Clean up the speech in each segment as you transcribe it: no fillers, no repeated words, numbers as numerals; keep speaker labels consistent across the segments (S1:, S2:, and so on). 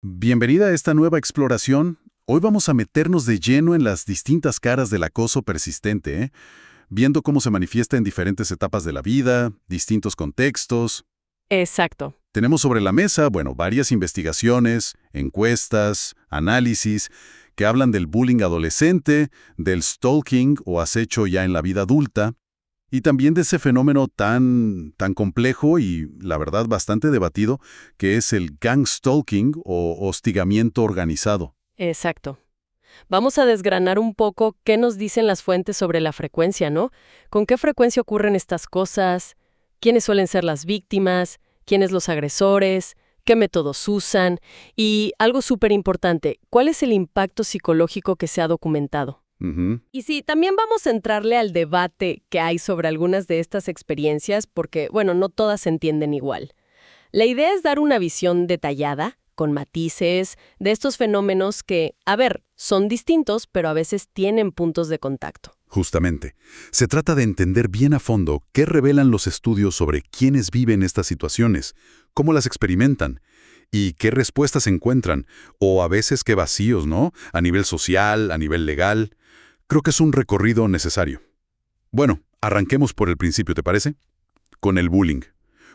S1: Bienvenida a esta nueva exploración. Hoy vamos a meternos de lleno en las distintas caras del acoso persistente, viendo cómo se manifiesta en diferentes etapas de la vida, distintos contextos.
S2: Exacto.
S1: Tenemos sobre la mesa, varias investigaciones, encuestas, análisis, que hablan del bullying adolescente, del stalking o acecho ya en la vida adulta, y también de ese fenómeno tan complejo y, la verdad, bastante debatido, que es el gang stalking o hostigamiento organizado.
S2: Exacto. Vamos a desgranar un poco qué nos dicen las fuentes sobre la frecuencia, ¿no? ¿Con qué frecuencia ocurren estas cosas? ¿Quiénes suelen ser las víctimas? ¿Quiénes los agresores? ¿Qué métodos usan? Y algo súper importante, ¿cuál es el impacto psicológico que se ha documentado? Y sí, también vamos a entrarle al debate que hay sobre algunas de estas experiencias porque, no todas se entienden igual. La idea es dar una visión detallada, con matices, de estos fenómenos que, son distintos, pero a veces tienen puntos de contacto.
S1: Justamente. Se trata de entender bien a fondo qué revelan los estudios sobre quiénes viven estas situaciones, cómo las experimentan y qué respuestas encuentran, o a veces qué vacíos, ¿no? A nivel social, a nivel legal. Creo que es un recorrido necesario. Bueno, arranquemos por el principio, ¿te parece? Con el bullying,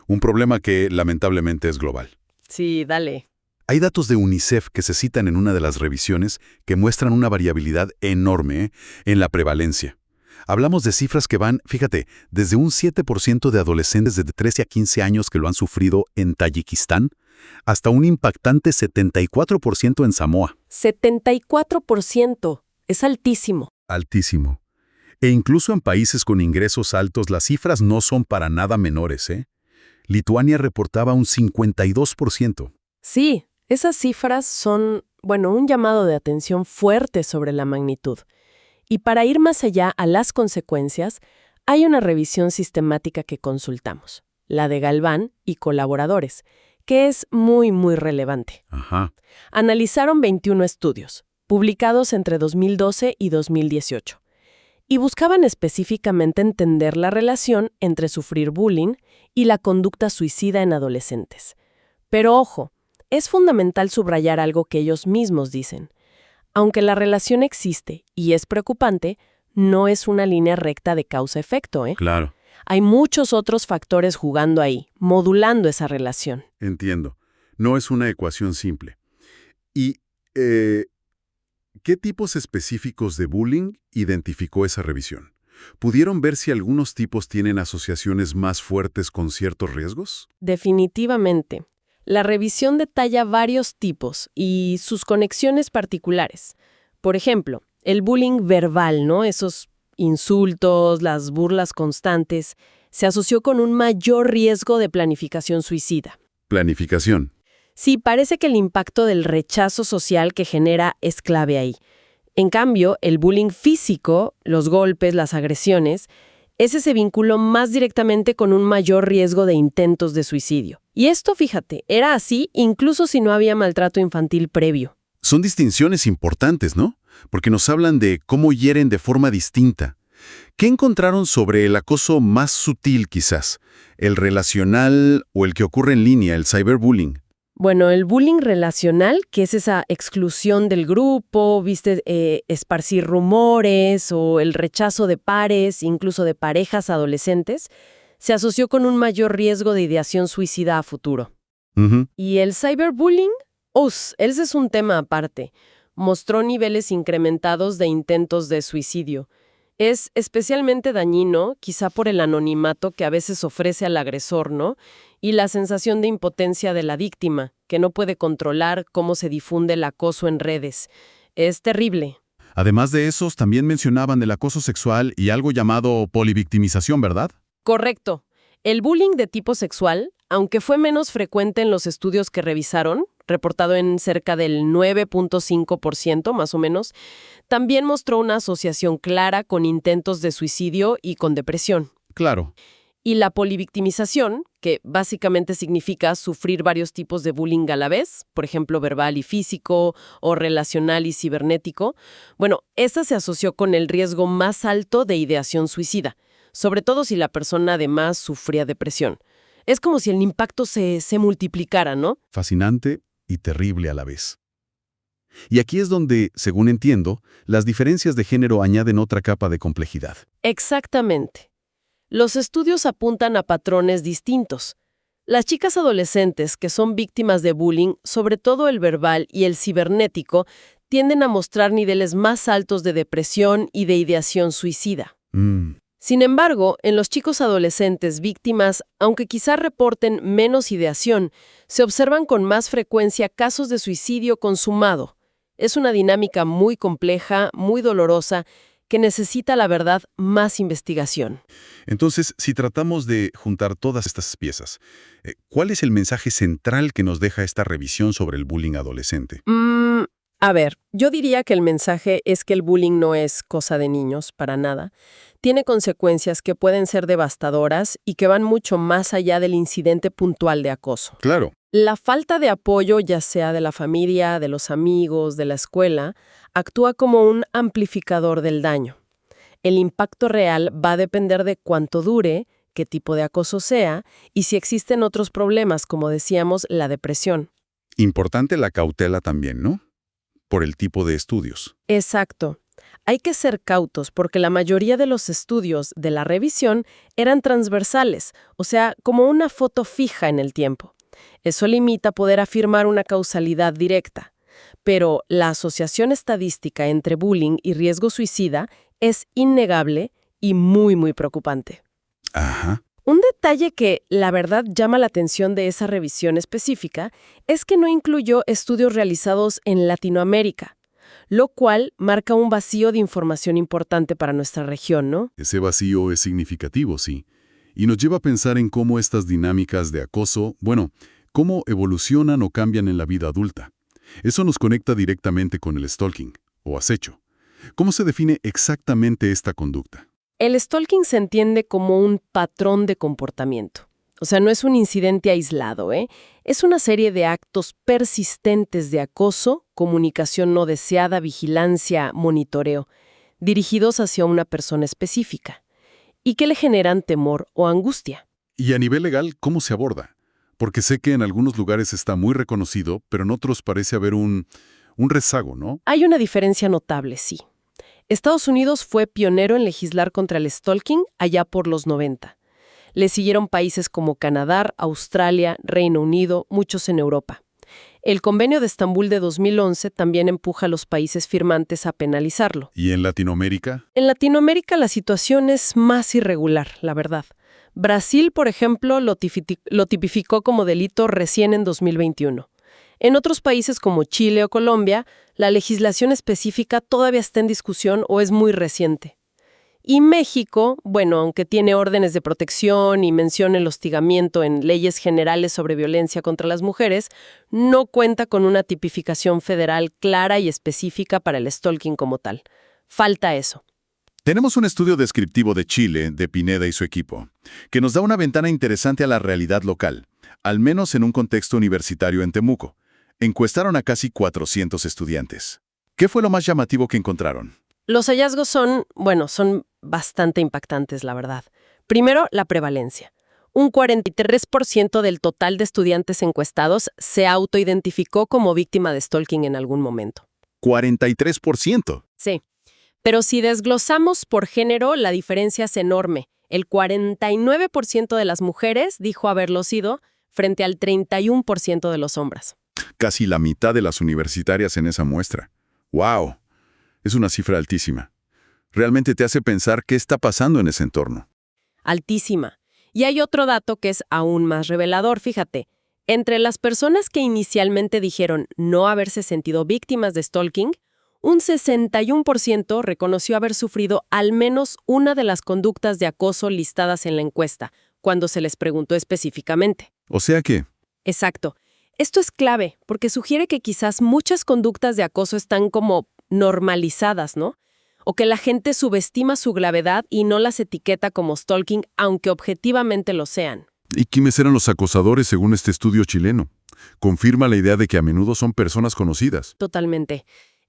S1: un problema que lamentablemente es global.
S2: Sí, dale.
S1: Hay datos de UNICEF que se citan en una de las revisiones que muestran una variabilidad enorme en la prevalencia. Hablamos de cifras que van, fíjate, desde un 7% de adolescentes de 13 a 15 años que lo han sufrido en Tayikistán, hasta un impactante 74% en Samoa.
S2: 74%. Es altísimo.
S1: Altísimo. E incluso en países con ingresos altos las cifras no son para nada menores, Lituania reportaba un 52%.
S2: Sí, esas cifras son, un llamado de atención fuerte sobre la magnitud. Y para ir más allá a las consecuencias, hay una revisión sistemática que consultamos, la de Galván y colaboradores, que es muy, muy relevante.
S1: Ajá.
S2: Analizaron 21 estudios, publicados entre 2012 y 2018, y buscaban específicamente entender la relación entre sufrir bullying y la conducta suicida en adolescentes. Pero ojo, es fundamental subrayar algo que ellos mismos dicen. Aunque la relación existe y es preocupante, no es una línea recta de causa-efecto,
S1: Claro.
S2: Hay muchos otros factores jugando ahí, modulando esa relación.
S1: Entiendo. No es una ecuación simple. ¿Y qué tipos específicos de bullying identificó esa revisión? ¿Pudieron ver si algunos tipos tienen asociaciones más fuertes con ciertos riesgos?
S2: Definitivamente. La revisión detalla varios tipos y sus conexiones particulares. Por ejemplo, el bullying verbal, ¿no? Esos insultos, las burlas constantes, se asoció con un mayor riesgo de planificación suicida.
S1: Planificación.
S2: Sí, parece que el impacto del rechazo social que genera es clave ahí. En cambio, el bullying físico, los golpes, las agresiones, ese se vinculó más directamente con un mayor riesgo de intentos de suicidio. Y esto, fíjate, era así incluso si no había maltrato infantil previo.
S1: Son distinciones importantes, ¿no? Porque nos hablan de cómo hieren de forma distinta. ¿Qué encontraron sobre el acoso más sutil, quizás? ¿El relacional o el que ocurre en línea, el cyberbullying?
S2: El bullying relacional, que es esa exclusión del grupo, esparcir rumores o el rechazo de pares, incluso de parejas adolescentes, se asoció con un mayor riesgo de ideación suicida a futuro. ¿Y el cyberbullying? Ese es un tema aparte. Mostró niveles incrementados de intentos de suicidio. Es especialmente dañino, quizá por el anonimato que a veces ofrece al agresor, ¿no? Y la sensación de impotencia de la víctima, que no puede controlar cómo se difunde el acoso en redes. Es terrible.
S1: Además de esos, también mencionaban el acoso sexual y algo llamado polivictimización, ¿verdad?
S2: Correcto. El bullying de tipo sexual, aunque fue menos frecuente en los estudios que revisaron, reportado en cerca del 9.5% más o menos, también mostró una asociación clara con intentos de suicidio y con depresión.
S1: Claro.
S2: Y la polivictimización, que básicamente significa sufrir varios tipos de bullying a la vez, por ejemplo, verbal y físico, o relacional y cibernético, esta se asoció con el riesgo más alto de ideación suicida, sobre todo si la persona además sufría depresión. Es como si el impacto se multiplicara, ¿no?
S1: Fascinante y terrible a la vez. Y aquí es donde, según entiendo, las diferencias de género añaden otra capa de complejidad.
S2: Exactamente. Los estudios apuntan a patrones distintos. Las chicas adolescentes que son víctimas de bullying, sobre todo el verbal y el cibernético, tienden a mostrar niveles más altos de depresión y de ideación suicida. Sin embargo, en los chicos adolescentes víctimas, aunque quizá reporten menos ideación, se observan con más frecuencia casos de suicidio consumado. Es una dinámica muy compleja, muy dolorosa, que necesita, la verdad, más investigación.
S1: Entonces, si tratamos de juntar todas estas piezas, ¿cuál es el mensaje central que nos deja esta revisión sobre el bullying adolescente?
S2: A ver, yo diría que el mensaje es que el bullying no es cosa de niños, para nada. Tiene consecuencias que pueden ser devastadoras y que van mucho más allá del incidente puntual de acoso.
S1: Claro.
S2: La falta de apoyo, ya sea de la familia, de los amigos, de la escuela, actúa como un amplificador del daño. El impacto real va a depender de cuánto dure, qué tipo de acoso sea y si existen otros problemas, como decíamos, la depresión.
S1: Importante la cautela también, ¿no? Por el tipo de estudios.
S2: Exacto. Hay que ser cautos porque la mayoría de los estudios de la revisión eran transversales, o sea, como una foto fija en el tiempo. Eso limita poder afirmar una causalidad directa. Pero la asociación estadística entre bullying y riesgo suicida es innegable y muy, muy preocupante.
S1: Ajá.
S2: Un detalle que, la verdad, llama la atención de esa revisión específica es que no incluyó estudios realizados en Latinoamérica, lo cual marca un vacío de información importante para nuestra región, ¿no?
S1: Ese vacío es significativo, sí. Y nos lleva a pensar en cómo estas dinámicas de acoso, cómo evolucionan o cambian en la vida adulta. Eso nos conecta directamente con el stalking, o acecho. ¿Cómo se define exactamente esta conducta?
S2: El stalking se entiende como un patrón de comportamiento. O sea, no es un incidente aislado, ¿eh? Es una serie de actos persistentes de acoso, comunicación no deseada, vigilancia, monitoreo, dirigidos hacia una persona específica, y que le generan temor o angustia.
S1: Y a nivel legal, ¿cómo se aborda? Porque sé que en algunos lugares está muy reconocido, pero en otros parece haber un rezago, ¿no?
S2: Hay una diferencia notable, sí. Estados Unidos fue pionero en legislar contra el stalking allá por los 90. Le siguieron países como Canadá, Australia, Reino Unido, muchos en Europa. El Convenio de Estambul de 2011 también empuja a los países firmantes a penalizarlo.
S1: ¿Y en Latinoamérica?
S2: En Latinoamérica la situación es más irregular, la verdad. Brasil, por ejemplo, lo tipificó como delito recién en 2021. En otros países como Chile o Colombia, la legislación específica todavía está en discusión o es muy reciente. Y México, aunque tiene órdenes de protección y menciona el hostigamiento en leyes generales sobre violencia contra las mujeres, no cuenta con una tipificación federal clara y específica para el stalking como tal. Falta eso.
S1: Tenemos un estudio descriptivo de Chile, de Pineda y su equipo, que nos da una ventana interesante a la realidad local, al menos en un contexto universitario en Temuco. Encuestaron a casi 400 estudiantes. ¿Qué fue lo más llamativo que encontraron?
S2: Los hallazgos son bastante impactantes, la verdad. Primero, la prevalencia. Un 43% del total de estudiantes encuestados se autoidentificó como víctima de stalking en algún momento.
S1: ¿43%?
S2: Sí. Pero si desglosamos por género, la diferencia es enorme. El 49% de las mujeres dijo haberlo sido, frente al 31% de los hombres.
S1: Casi la mitad de las universitarias en esa muestra. ¡Wow! Es una cifra altísima. Realmente te hace pensar qué está pasando en ese entorno.
S2: Altísima. Y hay otro dato que es aún más revelador, fíjate. Entre las personas que inicialmente dijeron no haberse sentido víctimas de stalking, un 61% reconoció haber sufrido al menos una de las conductas de acoso listadas en la encuesta, cuando se les preguntó específicamente.
S1: O sea que...
S2: Exacto. Esto es clave, porque sugiere que quizás muchas conductas de acoso están como normalizadas, ¿no? O que la gente subestima su gravedad y no las etiqueta como stalking, aunque objetivamente lo sean.
S1: ¿Y quiénes eran los acosadores según este estudio chileno? Confirma la idea de que a menudo son personas conocidas.
S2: Totalmente.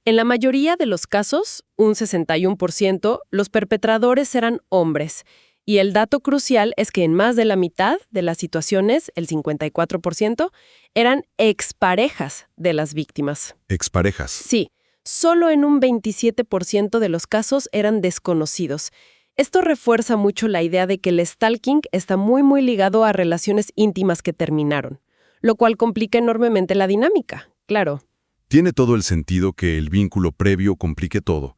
S2: En la mayoría de los casos, un 61%, los perpetradores eran hombres. Y el dato crucial es que en más de la mitad de las situaciones, el 54%, eran exparejas de las víctimas.
S1: Exparejas.
S2: Sí, solo en un 27% de los casos eran desconocidos. Esto refuerza mucho la idea de que el stalking está muy ligado a relaciones íntimas que terminaron, lo cual complica enormemente la dinámica, claro.
S1: Tiene todo el sentido que el vínculo previo complique todo.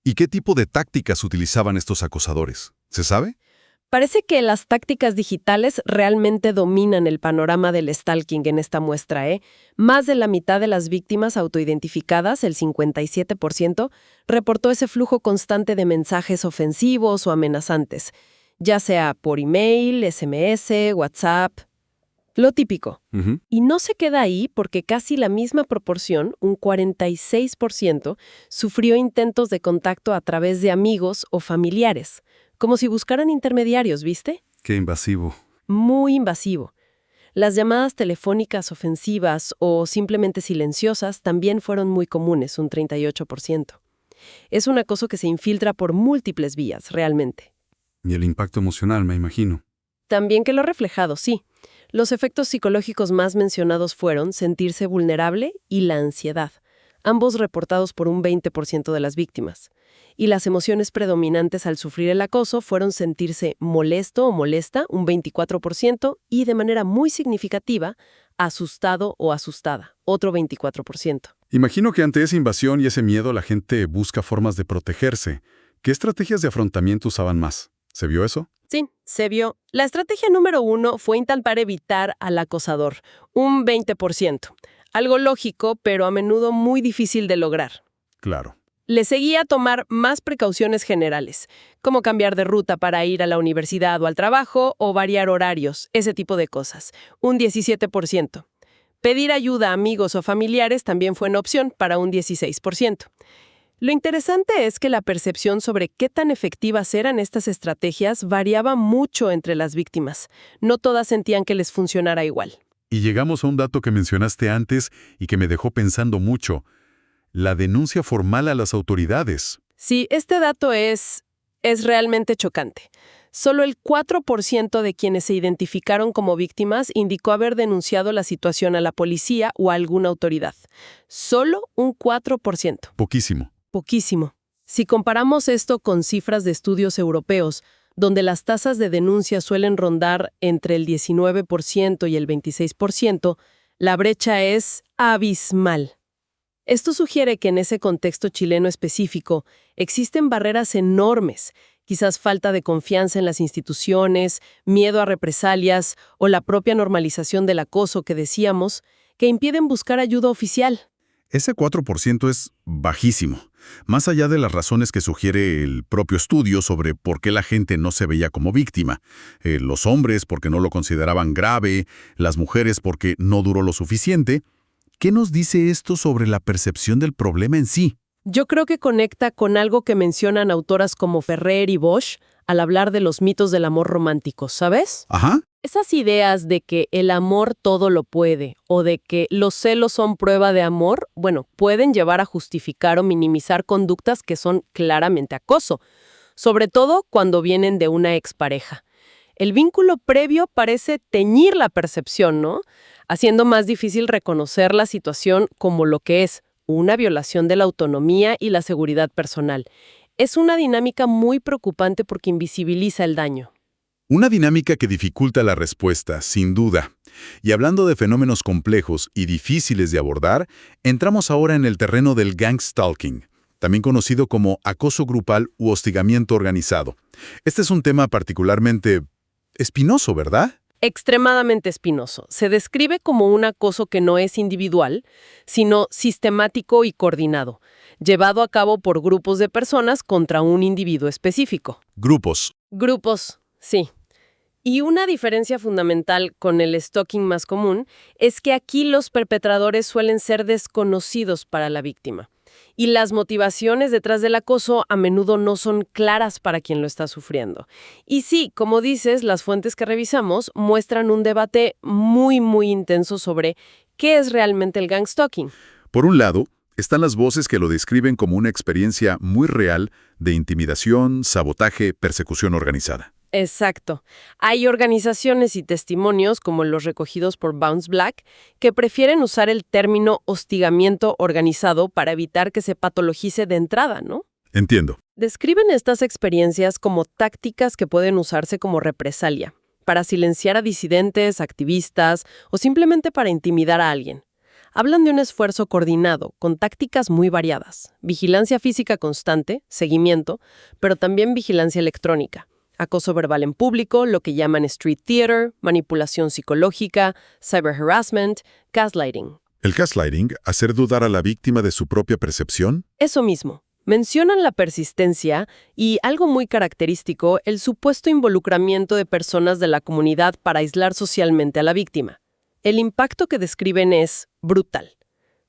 S1: ¿Y qué tipo de tácticas utilizaban estos acosadores? ¿Se sabe?
S2: Parece que las tácticas digitales realmente dominan el panorama del stalking en esta muestra, ¿eh? Más de la mitad de las víctimas autoidentificadas, el 57%, reportó ese flujo constante de mensajes ofensivos o amenazantes, ya sea por email, SMS, WhatsApp, lo típico. Y no se queda ahí porque casi la misma proporción, un 46%, sufrió intentos de contacto a través de amigos o familiares. Como si buscaran intermediarios, ¿viste?
S1: Qué invasivo.
S2: Muy invasivo. Las llamadas telefónicas ofensivas o simplemente silenciosas también fueron muy comunes, un 38%. Es un acoso que se infiltra por múltiples vías, realmente.
S1: Y el impacto emocional, me imagino.
S2: También que lo reflejado, sí. Los efectos psicológicos más mencionados fueron sentirse vulnerable y la ansiedad, ambos reportados por un 20% de las víctimas. Y las emociones predominantes al sufrir el acoso fueron sentirse molesto o molesta, un 24%, y de manera muy significativa, asustado o asustada, otro 24%.
S1: Imagino que ante esa invasión y ese miedo la gente busca formas de protegerse. ¿Qué estrategias de afrontamiento usaban más? ¿Se vio eso?
S2: Sí, se vio. La estrategia número 1 fue intentar evitar al acosador, un 20%. Algo lógico, pero a menudo muy difícil de lograr.
S1: Claro.
S2: Le seguía tomar más precauciones generales, como cambiar de ruta para ir a la universidad o al trabajo o variar horarios, ese tipo de cosas, un 17%. Pedir ayuda a amigos o familiares también fue una opción para un 16%. Lo interesante es que la percepción sobre qué tan efectivas eran estas estrategias variaba mucho entre las víctimas. No todas sentían que les funcionara igual.
S1: Y llegamos a un dato que mencionaste antes y que me dejó pensando mucho. La denuncia formal a las autoridades.
S2: Sí, este dato es realmente chocante. Solo el 4% de quienes se identificaron como víctimas indicó haber denunciado la situación a la policía o a alguna autoridad. Solo un 4%.
S1: Poquísimo.
S2: Poquísimo. Si comparamos esto con cifras de estudios europeos, donde las tasas de denuncia suelen rondar entre el 19% y el 26%, la brecha es abismal. Esto sugiere que en ese contexto chileno específico existen barreras enormes, quizás falta de confianza en las instituciones, miedo a represalias o la propia normalización del acoso que decíamos, que impiden buscar ayuda oficial.
S1: Ese 4% es bajísimo, más allá de las razones que sugiere el propio estudio sobre por qué la gente no se veía como víctima. Los hombres porque no lo consideraban grave, las mujeres porque no duró lo suficiente. ¿Qué nos dice esto sobre la percepción del problema en sí?
S2: Yo creo que conecta con algo que mencionan autoras como Ferrer y Bosch al hablar de los mitos del amor romántico, ¿sabes?
S1: Ajá.
S2: Esas ideas de que el amor todo lo puede o de que los celos son prueba de amor, pueden llevar a justificar o minimizar conductas que son claramente acoso, sobre todo cuando vienen de una expareja. El vínculo previo parece teñir la percepción, ¿no? Haciendo más difícil reconocer la situación como lo que es, una violación de la autonomía y la seguridad personal. Es una dinámica muy preocupante porque invisibiliza el daño.
S1: Una dinámica que dificulta la respuesta, sin duda. Y hablando de fenómenos complejos y difíciles de abordar, entramos ahora en el terreno del gang stalking, también conocido como acoso grupal u hostigamiento organizado. Este es un tema particularmente espinoso, ¿verdad?
S2: Extremadamente espinoso. Se describe como un acoso que no es individual, sino sistemático y coordinado, llevado a cabo por grupos de personas contra un individuo específico.
S1: Grupos.
S2: Grupos, sí. Y una diferencia fundamental con el stalking más común es que aquí los perpetradores suelen ser desconocidos para la víctima. Y las motivaciones detrás del acoso a menudo no son claras para quien lo está sufriendo. Y sí, como dices, las fuentes que revisamos muestran un debate muy intenso sobre qué es realmente el gang stalking.
S1: Por un lado, están las voces que lo describen como una experiencia muy real de intimidación, sabotaje, persecución organizada.
S2: Exacto. Hay organizaciones y testimonios, como los recogidos por Bounce Black, que prefieren usar el término hostigamiento organizado para evitar que se patologice de entrada, ¿no?
S1: Entiendo.
S2: Describen estas experiencias como tácticas que pueden usarse como represalia, para silenciar a disidentes, activistas o simplemente para intimidar a alguien. Hablan de un esfuerzo coordinado, con tácticas muy variadas. Vigilancia física constante, seguimiento, pero también vigilancia electrónica. Acoso verbal en público, lo que llaman street theater, manipulación psicológica, cyberharassment, gaslighting.
S1: ¿El gaslighting, hacer dudar a la víctima de su propia percepción?
S2: Eso mismo. Mencionan la persistencia y, algo muy característico, el supuesto involucramiento de personas de la comunidad para aislar socialmente a la víctima. El impacto que describen es brutal.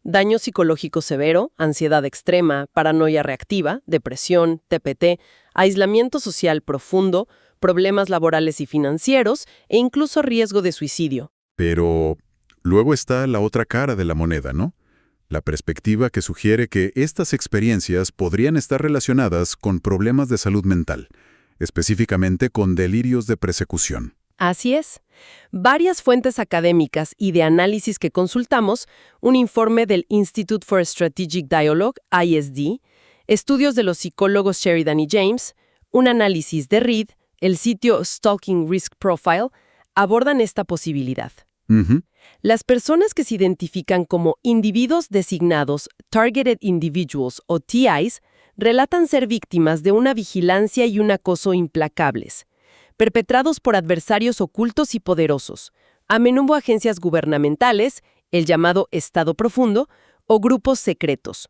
S2: Daño psicológico severo, ansiedad extrema, paranoia reactiva, depresión, TPT, aislamiento social profundo, problemas laborales y financieros e incluso riesgo de suicidio.
S1: Pero luego está la otra cara de la moneda, ¿no? La perspectiva que sugiere que estas experiencias podrían estar relacionadas con problemas de salud mental, específicamente con delirios de persecución.
S2: Así es. Varias fuentes académicas y de análisis que consultamos, un informe del Institute for Strategic Dialogue, ISD, estudios de los psicólogos Sheridan y James, un análisis de Reed, el sitio Stalking Risk Profile, abordan esta posibilidad. Las personas que se identifican como individuos designados Targeted Individuals o TIs relatan ser víctimas de una vigilancia y un acoso implacables, perpetrados por adversarios ocultos y poderosos, a menudo agencias gubernamentales, el llamado Estado Profundo, o grupos secretos.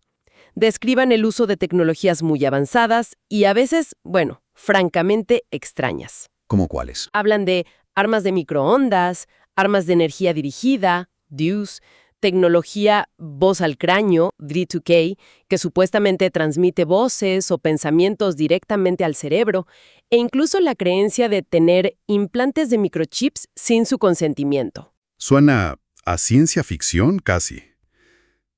S2: Describan el uso de tecnologías muy avanzadas y a veces, francamente extrañas.
S1: ¿Cómo cuáles?
S2: Hablan de armas de microondas, armas de energía dirigida, DUEs, tecnología voz al cráneo, D2K, que supuestamente transmite voces o pensamientos directamente al cerebro, e incluso la creencia de tener implantes de microchips sin su consentimiento.
S1: Suena a ciencia ficción casi.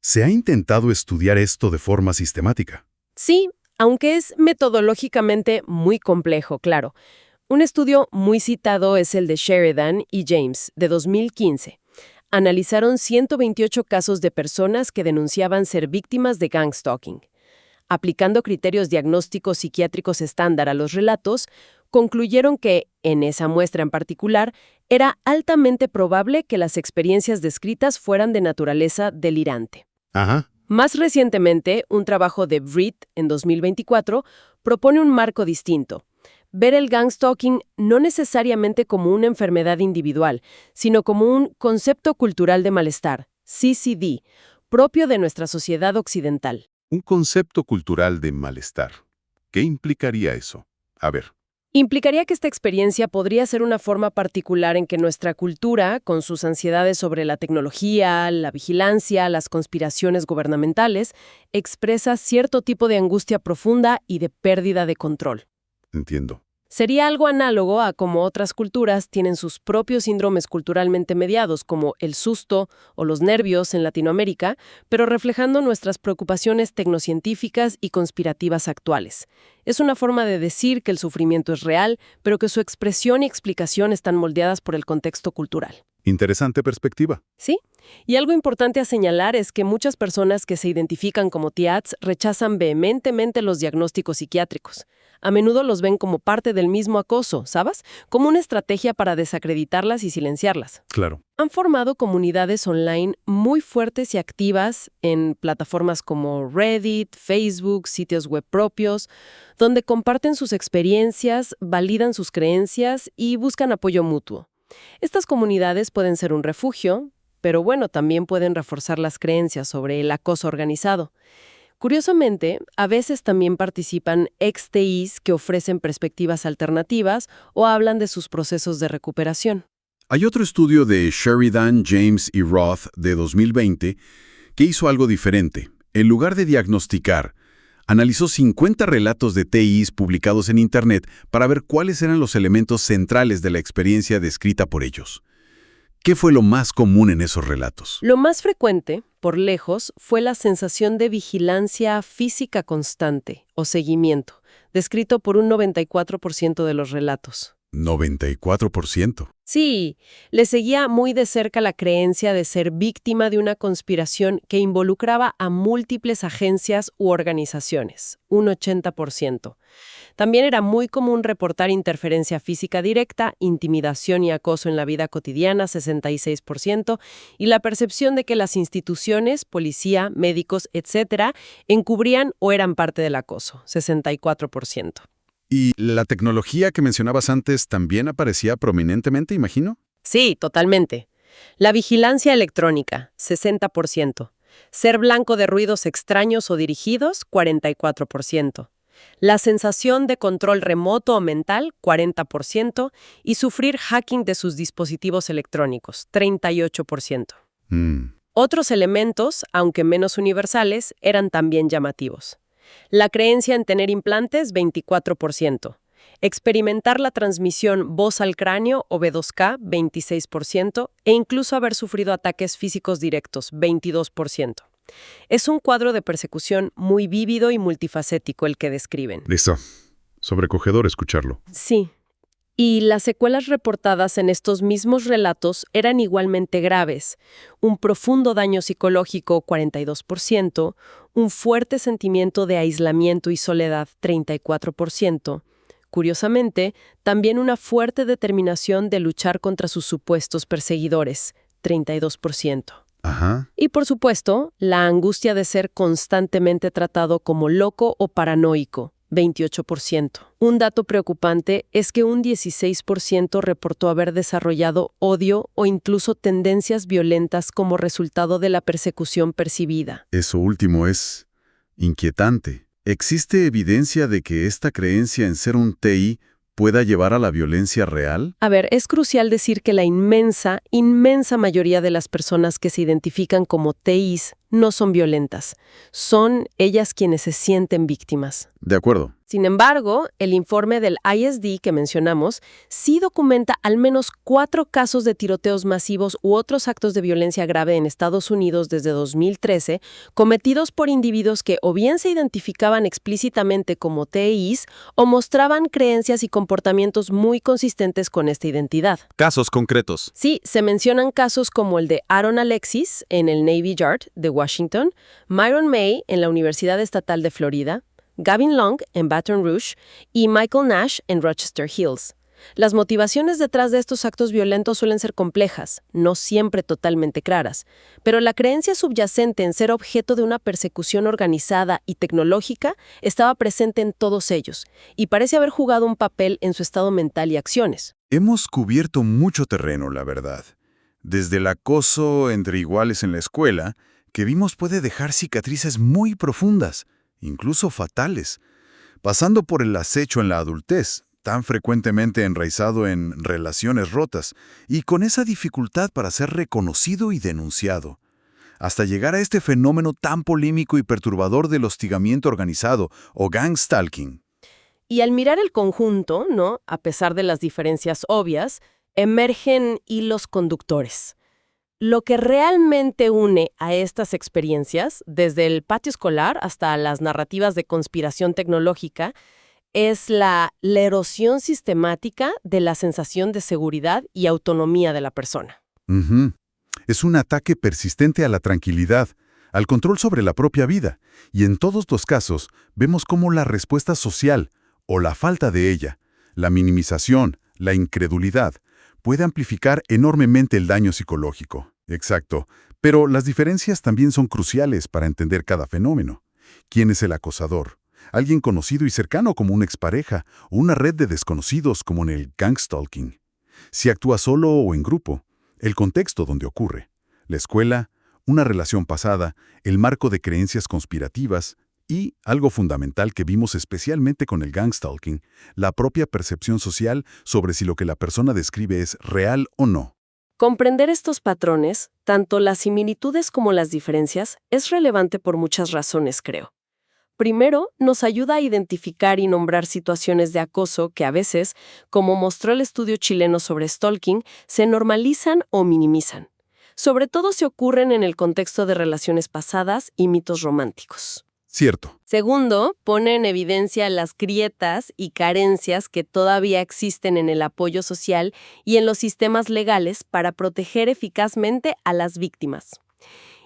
S1: ¿Se ha intentado estudiar esto de forma sistemática?
S2: Sí, aunque es metodológicamente muy complejo, claro. Un estudio muy citado es el de Sheridan y James, de 2015. Analizaron 128 casos de personas que denunciaban ser víctimas de gang stalking. Aplicando criterios diagnósticos psiquiátricos estándar a los relatos, concluyeron que, en esa muestra en particular, era altamente probable que las experiencias descritas fueran de naturaleza delirante.
S1: Ajá.
S2: Más recientemente, un trabajo de Britt, en 2024, propone un marco distinto. Ver el gang stalking no necesariamente como una enfermedad individual, sino como un concepto cultural de malestar, CCD, propio de nuestra sociedad occidental.
S3: Un concepto cultural de malestar. ¿Qué implicaría eso? A ver.
S2: Implicaría que esta experiencia podría ser una forma particular en que nuestra cultura, con sus ansiedades sobre la tecnología, la vigilancia, las conspiraciones gubernamentales, expresa cierto tipo de angustia profunda y de pérdida de control.
S3: Entiendo.
S2: Sería algo análogo a cómo otras culturas tienen sus propios síndromes culturalmente mediados, como el susto o los nervios en Latinoamérica, pero reflejando nuestras preocupaciones tecnocientíficas y conspirativas actuales. Es una forma de decir que el sufrimiento es real, pero que su expresión y explicación están moldeadas por el contexto cultural.
S3: Interesante perspectiva.
S2: ¿Sí? Y algo importante a señalar es que muchas personas que se identifican como TIADS rechazan vehementemente los diagnósticos psiquiátricos. A menudo los ven como parte del mismo acoso, ¿sabes? Como una estrategia para desacreditarlas y silenciarlas.
S1: Claro.
S2: Han formado comunidades online muy fuertes y activas en plataformas como Reddit, Facebook, sitios web propios, donde comparten sus experiencias, validan sus creencias y buscan apoyo mutuo. Estas comunidades pueden ser un refugio, pero también pueden reforzar las creencias sobre el acoso organizado. Curiosamente, a veces también participan ex-TIs que ofrecen perspectivas alternativas o hablan de sus procesos de recuperación.
S1: Hay otro estudio de Sheridan, James y Roth de 2020 que hizo algo diferente. En lugar de diagnosticar, analizó 50 relatos de TIs publicados en Internet para ver cuáles eran los elementos centrales de la experiencia descrita por ellos. ¿Qué fue lo más común en esos relatos?
S2: Lo más frecuente, por lejos, fue la sensación de vigilancia física constante o seguimiento, descrito por un 94% de los relatos.
S1: 94%.
S2: Sí, le seguía muy de cerca la creencia de ser víctima de una conspiración que involucraba a múltiples agencias u organizaciones, un 80%. También era muy común reportar interferencia física directa, intimidación y acoso en la vida cotidiana, 66%, y la percepción de que las instituciones, policía, médicos, etcétera, encubrían o eran parte del acoso, 64%.
S1: ¿Y la tecnología que mencionabas antes también aparecía prominentemente, imagino?
S2: Sí, totalmente. La vigilancia electrónica, 60%. Ser blanco de ruidos extraños o dirigidos, 44%. La sensación de control remoto o mental, 40%. Y sufrir hacking de sus dispositivos electrónicos, 38%. Otros elementos, aunque menos universales, eran también llamativos. La creencia en tener implantes, 24%. Experimentar la transmisión voz al cráneo o B2K, 26%, e incluso haber sufrido ataques físicos directos, 22%. Es un cuadro de persecución muy vívido y multifacético el que describen.
S1: Listo. Sobrecogedor escucharlo.
S2: Sí. Y las secuelas reportadas en estos mismos relatos eran igualmente graves. Un profundo daño psicológico, 42%, un fuerte sentimiento de aislamiento y soledad, 34%. Curiosamente, también una fuerte determinación de luchar contra sus supuestos perseguidores, 32%.
S1: Ajá.
S2: Y por supuesto, la angustia de ser constantemente tratado como loco o paranoico, 28%. Un dato preocupante es que un 16% reportó haber desarrollado odio o incluso tendencias violentas como resultado de la persecución percibida.
S1: Eso último es inquietante. ¿Existe evidencia de que esta creencia en ser un TI pueda llevar a la violencia real?
S2: A ver, es crucial decir que la inmensa mayoría de las personas que se identifican como TIs no son violentas. Son ellas quienes se sienten víctimas.
S1: De acuerdo.
S2: Sin embargo, el informe del ISD que mencionamos sí documenta al menos 4 casos de tiroteos masivos u otros actos de violencia grave en Estados Unidos desde 2013, cometidos por individuos que o bien se identificaban explícitamente como TIs o mostraban creencias y comportamientos muy consistentes con esta identidad.
S3: Casos concretos.
S2: Sí, se mencionan casos como el de Aaron Alexis en el Navy Yard de Washington, Myron May en la Universidad Estatal de Florida, Gavin Long en Baton Rouge y Michael Nash en Rochester Hills. Las motivaciones detrás de estos actos violentos suelen ser complejas, no siempre totalmente claras, pero la creencia subyacente en ser objeto de una persecución organizada y tecnológica estaba presente en todos ellos y parece haber jugado un papel en su estado mental y acciones.
S1: Hemos cubierto mucho terreno, la verdad. Desde el acoso entre iguales en la escuela, que vimos puede dejar cicatrices muy profundas, incluso fatales, pasando por el acecho en la adultez, tan frecuentemente enraizado en relaciones rotas, y con esa dificultad para ser reconocido y denunciado, hasta llegar a este fenómeno tan polémico y perturbador del hostigamiento organizado o gang stalking.
S2: Y al mirar el conjunto, ¿no?, a pesar de las diferencias obvias, emergen hilos conductores. Lo que realmente une a estas experiencias, desde el patio escolar hasta las narrativas de conspiración tecnológica, es la erosión sistemática de la sensación de seguridad y autonomía de la persona.
S1: Es un ataque persistente a la tranquilidad, al control sobre la propia vida, y en todos los casos vemos cómo la respuesta social, o la falta de ella, la minimización, la incredulidad, puede amplificar enormemente el daño psicológico. Exacto. Pero las diferencias también son cruciales para entender cada fenómeno. ¿Quién es el acosador? ¿Alguien conocido y cercano como una expareja o una red de desconocidos como en el gangstalking? Si actúa solo o en grupo, el contexto donde ocurre, la escuela, una relación pasada, el marco de creencias conspirativas y, algo fundamental que vimos especialmente con el gangstalking, la propia percepción social sobre si lo que la persona describe es real o no.
S2: Comprender estos patrones, tanto las similitudes como las diferencias, es relevante por muchas razones, creo. Primero, nos ayuda a identificar y nombrar situaciones de acoso que a veces, como mostró el estudio chileno sobre stalking, se normalizan o minimizan. Sobre todo si ocurren en el contexto de relaciones pasadas y mitos románticos.
S1: Cierto.
S2: Segundo, pone en evidencia las grietas y carencias que todavía existen en el apoyo social y en los sistemas legales para proteger eficazmente a las víctimas.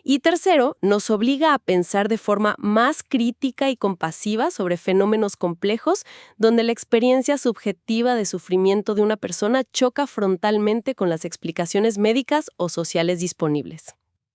S2: Y tercero, nos obliga a pensar de forma más crítica y compasiva sobre fenómenos complejos donde la experiencia subjetiva de sufrimiento de una persona choca frontalmente con las explicaciones médicas o sociales disponibles.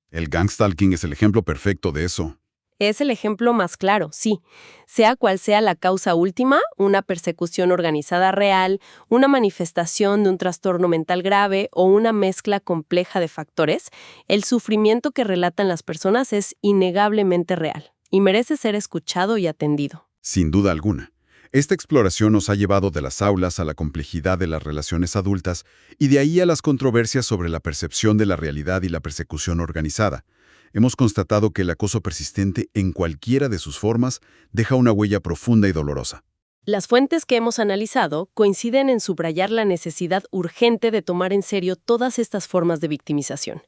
S1: El gangstalking es el ejemplo perfecto de eso.
S2: Es el ejemplo más claro, sí. Sea cual sea la causa última, una persecución organizada real, una manifestación de un trastorno mental grave o una mezcla compleja de factores, el sufrimiento que relatan las personas es innegablemente real y merece ser escuchado y atendido.
S1: Sin duda alguna. Esta exploración nos ha llevado de las aulas a la complejidad de las relaciones adultas y de ahí a las controversias sobre la percepción de la realidad y la persecución organizada. Hemos constatado que el acoso persistente, en cualquiera de sus formas, deja una huella profunda y dolorosa.
S2: Las fuentes que hemos analizado coinciden en subrayar la necesidad urgente de tomar en serio todas estas formas de victimización.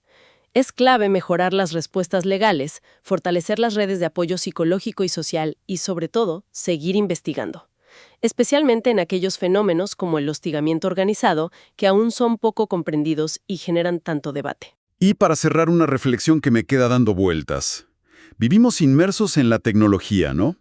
S2: Es clave mejorar las respuestas legales, fortalecer las redes de apoyo psicológico y social y, sobre todo, seguir investigando. Especialmente en aquellos fenómenos como el hostigamiento organizado, que aún son poco comprendidos y generan tanto debate.
S1: Y para cerrar una reflexión que me queda dando vueltas. Vivimos inmersos en la tecnología, ¿no?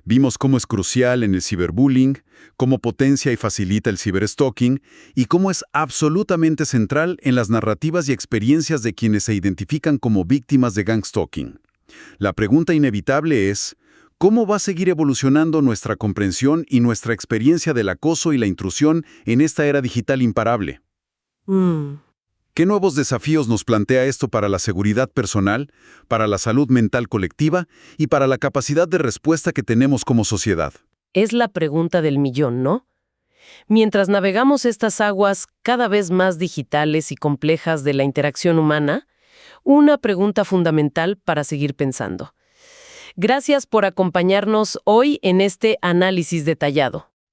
S1: Vimos cómo es crucial en el ciberbullying, cómo potencia y facilita el ciberstalking y cómo es absolutamente central en las narrativas y experiencias de quienes se identifican como víctimas de gangstalking. La pregunta inevitable es, ¿cómo va a seguir evolucionando nuestra comprensión y nuestra experiencia del acoso y la intrusión en esta era digital imparable? ¿Qué nuevos desafíos nos plantea esto para la seguridad personal, para la salud mental colectiva y para la capacidad de respuesta que tenemos como sociedad?
S2: Es la pregunta del millón, ¿no? Mientras navegamos estas aguas cada vez más digitales y complejas de la interacción humana, una pregunta fundamental para seguir pensando. Gracias por acompañarnos hoy en este análisis detallado.